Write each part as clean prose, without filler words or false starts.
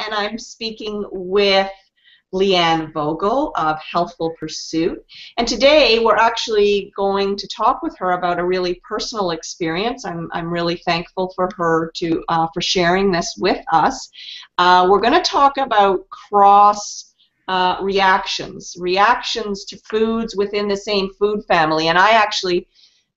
and I'm speaking with Leanne Vogel of Healthful Pursuit. And today we're actually going to talk with her about a really personal experience. I'm really thankful for her for sharing this with us. We're going to talk about cross reactions to foods within the same food family. And I actually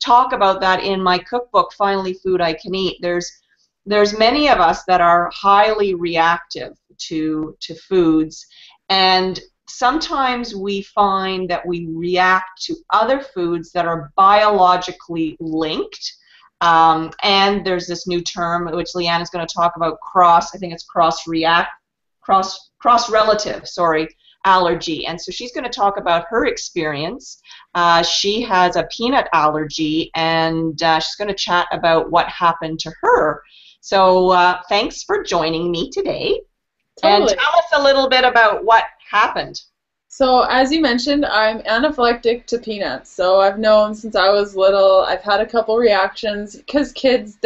talk about that in my cookbook, Finally Food I Can Eat. There's many of us that are highly reactive to foods, and sometimes we find that we react to other foods that are biologically linked. And there's this new term which Leanne is going to talk about, cross-relative, allergy. And so she's going to talk about her experience. She has a peanut allergy, and she's going to chat about what happened to her. So thanks for joining me today. Totally. And tell us a little bit about what happened. So as you mentioned, I'm anaphylactic to peanuts. So I've known since I was little. I've had a couple reactions because kids,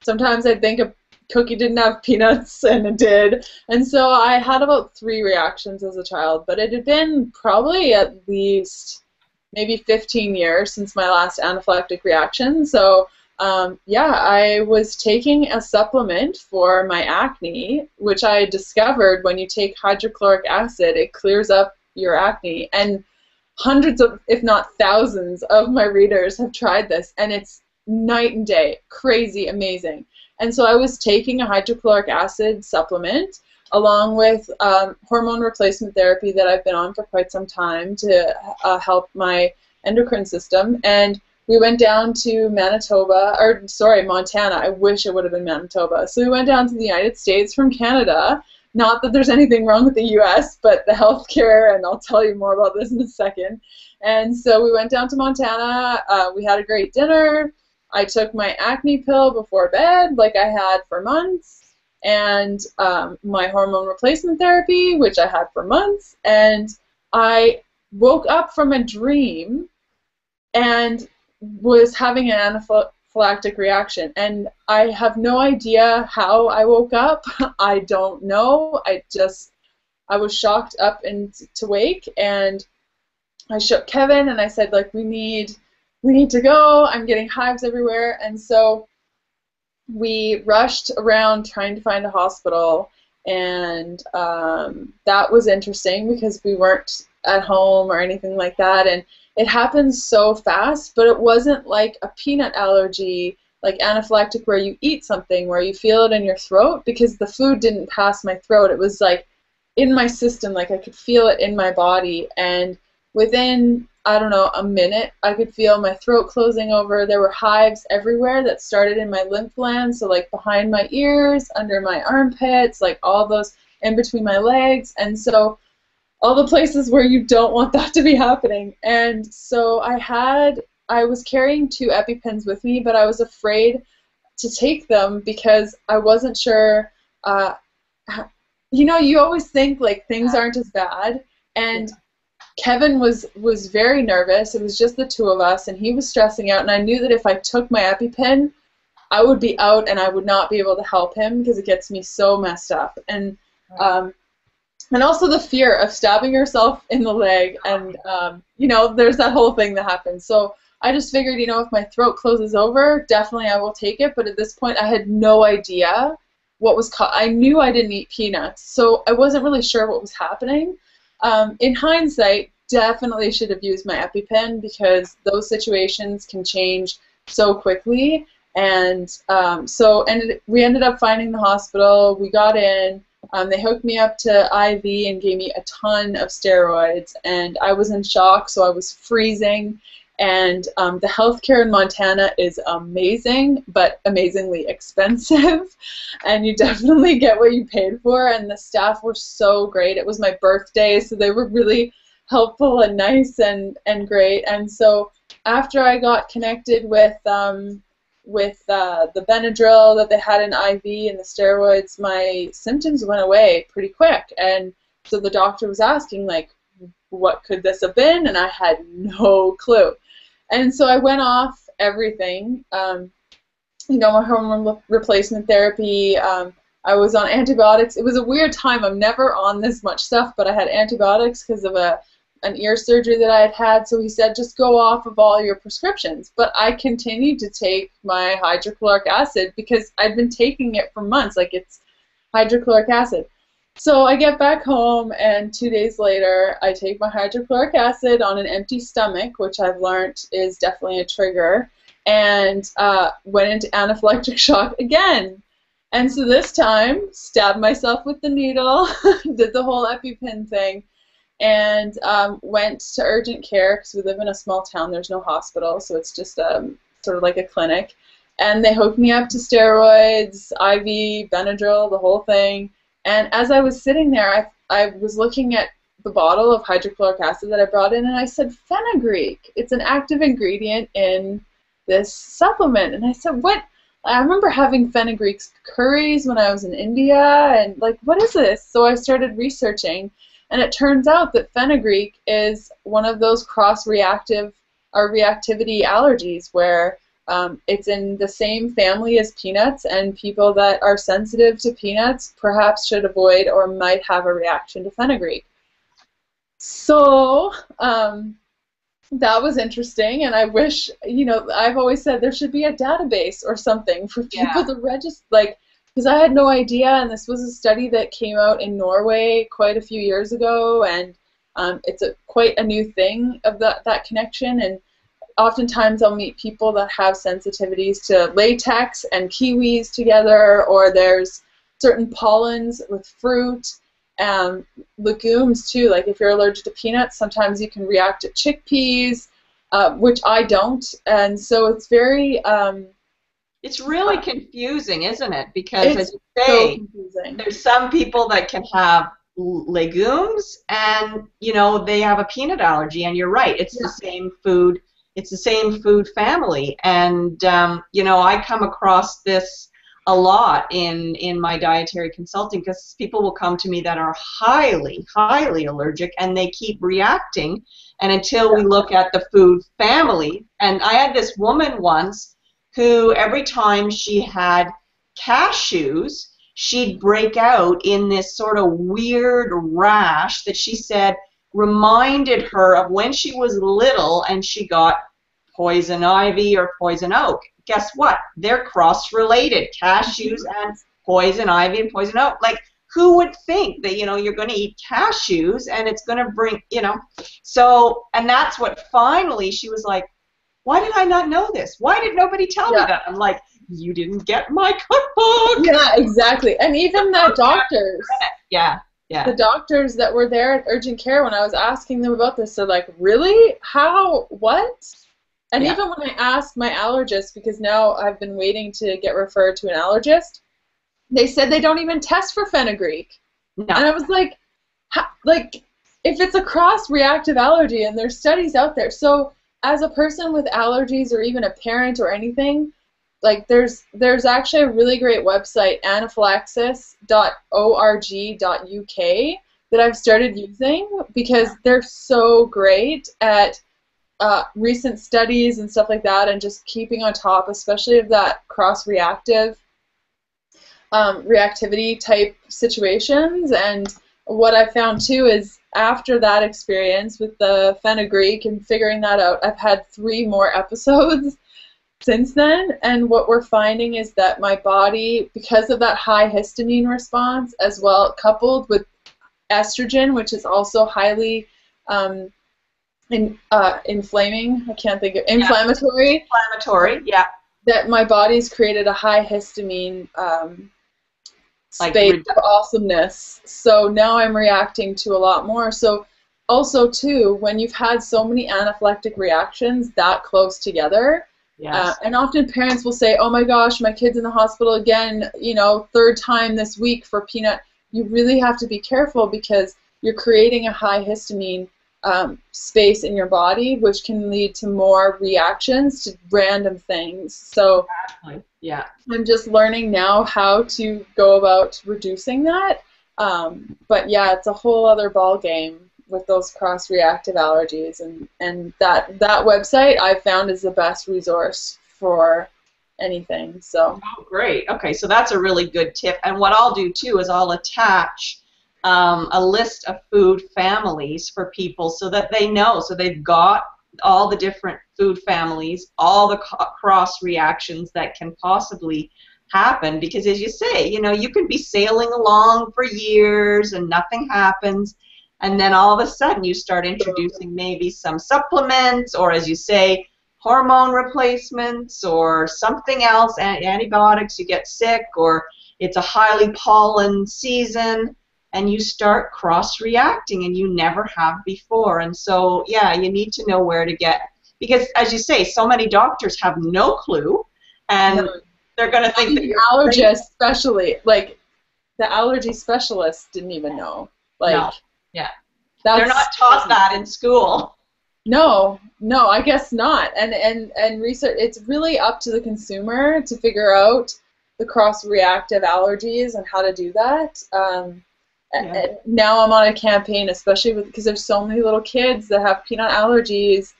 sometimes I think a cookie didn't have peanuts and it did. And so I had about 3 reactions as a child, but it had been probably at least maybe 15 years since my last anaphylactic reaction. So yeah, I was taking a supplement for my acne, which I discovered when you take hydrochloric acid, it clears up your acne. And hundreds of, if not thousands, of my readers have tried this, and it's night and day, crazy, amazing. And so I was taking a hydrochloric acid supplement along with hormone replacement therapy that I've been on for quite some time to help my endocrine system. And we went down to Montana. I wish it would have been Manitoba. So we went down to the United States from Canada. Not that there's anything wrong with the U.S., but the healthcare, and I'll tell you more about this in a second. And so we went down to Montana. We had a great dinner. I took my acne pill before bed, like I had for months, and my hormone replacement therapy, which I had for months. And I woke up from a dream and was having an anaphylactic reaction, and I have no idea how I woke up. I don't know. I was shocked up and to wake, and I shook Kevin and I said, like, we need to go. I'm getting hives everywhere. And so we rushed around trying to find a hospital, and that was interesting because we weren't at home or anything like that, and it happens so fast. But it wasn't like a peanut allergy, like anaphylactic, where you eat something, where you feel it in your throat, because the food didn't pass my throat. It was like in my system, like I could feel it in my body, and within, I don't know, a minute, I could feel my throat closing over. There were hives everywhere that started in my lymph glands, so like behind my ears, under my armpits, like all those in between my legs, and so all the places where you don't want that to be happening. And so I was carrying 2 EpiPens with me, but I was afraid to take them because I wasn't sure, you know, you always think like things aren't as bad, and Kevin was very nervous. It was just the 2 of us, and he was stressing out, and I knew that if I took my EpiPen, I would be out and I would not be able to help him because it gets me so messed up. And also the fear of stabbing yourself in the leg, and you know, there's that whole thing that happens. So I just figured, you know, if my throat closes over, definitely I will take it. But at this point, I had no idea what was I knew I didn't eat peanuts, so I wasn't really sure what was happening. In hindsight, definitely should have used my EpiPen because those situations can change so quickly. And we ended up finding the hospital. We got in. They hooked me up to IV and gave me a ton of steroids, and I was in shock, so I was freezing. And the healthcare in Montana is amazing, but amazingly expensive, and you definitely get what you paid for, and the staff were so great. It was my birthday, so they were really helpful and nice and great. And so after I got connected with the Benadryl that they had in IV and the steroids, my symptoms went away pretty quick. And so the doctor was asking, like, what could this have been? And I had no clue. And so I went off everything. You know, my hormone replacement therapy. I I was on antibiotics. It was a weird time. I'm never on this much stuff, but I had antibiotics because of an ear surgery that I had had. So he said, just go off of all your prescriptions. But I continued to take my hydrochloric acid because I'd been taking it for months. Like, it's hydrochloric acid. So I get back home, and 2 days later, I take my hydrochloric acid on an empty stomach, which I've learned is definitely a trigger, and went into anaphylactic shock again. And so this time, stabbed myself with the needle, did the whole EpiPen thing, and went to urgent care because we live in a small town. There's no hospital, so it's just sort of like a clinic. And they hooked me up to steroids, IV, Benadryl, the whole thing. And as I was sitting there, I was looking at the bottle of hydrochloric acid that I brought in, and I said, fenugreek. It's an active ingredient in this supplement. And I said, what? I remember having fenugreek curries when I was in India, and like, what is this? So I started researching, and it turns out that fenugreek is one of those cross-reactive or reactivity allergies where it's in the same family as peanuts, and people that are sensitive to peanuts perhaps should avoid or might have a reaction to fenugreek. So that was interesting, and I wish, you know, I've always said there should be a database or something for people to register, like, because I had no idea, and this was a study that came out in Norway quite a few years ago, and it's quite a new thing of that connection. And oftentimes I'll meet people that have sensitivities to latex and kiwis together, or there's certain pollens with fruit, legumes too. Like if you're allergic to peanuts, sometimes you can react to chickpeas, which I don't. And so it's very... it's really confusing, isn't it? Because as you so say, there's some people that can have legumes and, you know, they have a peanut allergy, and you're right, it's the same food. It's the same food family, and you know, I come across this a lot in my dietary consulting, because people will come to me that are highly allergic, and they keep reacting, and until we look at the food family. And I had this woman once who every time she had cashews, she'd break out in this sort of weird rash that she said reminded her of when she was little and she got poison ivy or poison oak. Guess what? They're cross-related, cashews and poison ivy and poison oak. Like, who would think that, you know, you're going to eat cashews and it's going to bring, you know. So, and that's what finally she was like, why did I not know this? Why did nobody tell me that? I'm like, you didn't get my cookbook. Yeah, exactly. And even the doctors. Yeah. The doctors that were there at urgent care, when I was asking them about this, they're like, really? How? What? And even when I asked my allergist, because now I've been waiting to get referred to an allergist, they said they don't even test for fenugreek. No. And I was like, if it's a cross-reactive allergy, and there's studies out there. So as a person with allergies, or even a parent or anything, like there's actually a really great website, anaphylaxis.org.uk, that I've started using because they're so great at recent studies and stuff like that, and just keeping on top, especially of that cross-reactive reactivity type situations. And what I found too is after that experience with the fenugreek and figuring that out, I've had 3 more episodes since then, and what we're finding is that my body, because of that high histamine response, as well coupled with estrogen, which is also highly inflaming, I can't think of, inflammatory. Inflammatory, yeah. That my body's created a high histamine space of awesomeness. So now I'm reacting to a lot more. So also too, when you've had so many anaphylactic reactions that close together, and often parents will say, oh my gosh, my kid's in the hospital again, you know, 3rd time this week for peanut. You really have to be careful, because you're creating a high histamine space in your body, which can lead to more reactions to random things. So I'm just learning now how to go about reducing that. But yeah, it's a whole other ball game with those cross-reactive allergies, and that website I found is the best resource for anything. So. Oh, great. Okay, so that's a really good tip. And what I'll do too is I'll attach a list of food families for people so that they know. So they've got all the different food families, all the cross reactions that can possibly happen. Because as you say, you know, you can be sailing along for years and nothing happens. And then all of a sudden you start introducing maybe some supplements, or as you say, hormone replacements or something else, antibiotics, you get sick, or it's a highly pollen season, and you start cross-reacting and you never have before. And so, yeah, you need to know where to get, because as you say, so many doctors have no clue, and they're going to think that you're allergists, crazy. especially, like the allergy specialists didn't even know. Like, no. Yeah. They're not taught that in school. No, I guess not. And research, it's really up to the consumer to figure out the cross-reactive allergies and how to do that. And now I'm on a campaign, especially because there's so many little kids that have peanut allergies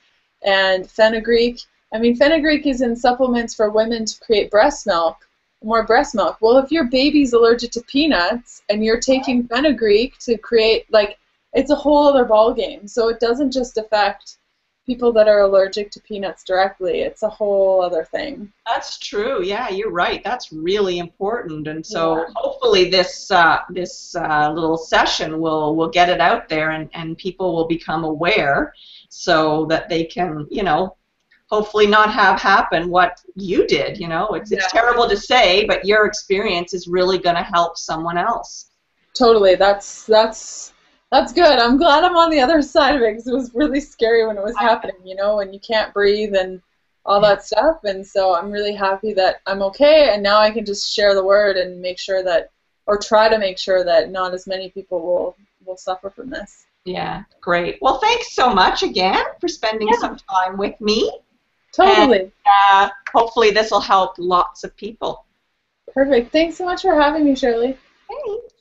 and fenugreek. I mean, fenugreek is in supplements for women to create breast milk, more breast milk. Well, if your baby's allergic to peanuts and you're taking fenugreek to create, like, it's a whole other ballgame. So it doesn't just affect people that are allergic to peanuts directly. It's a whole other thing. That's true. Yeah, you're right. That's really important. And so hopefully this little session will get it out there, and people will become aware so that they can, you know, hopefully not have happen what you did. You know, it's terrible to say, but your experience is really going to help someone else. Totally. That's good. I'm glad I'm on the other side of it, because it was really scary when it was happening, you know, and you can't breathe and all that stuff. And so I'm really happy that I'm okay, and now I can just share the word and make sure that, or try to make sure that not as many people will suffer from this. Yeah, great. Well, thanks so much again for spending some time with me. Totally. And, hopefully this will help lots of people. Perfect. Thanks so much for having me, Shirley. Thanks.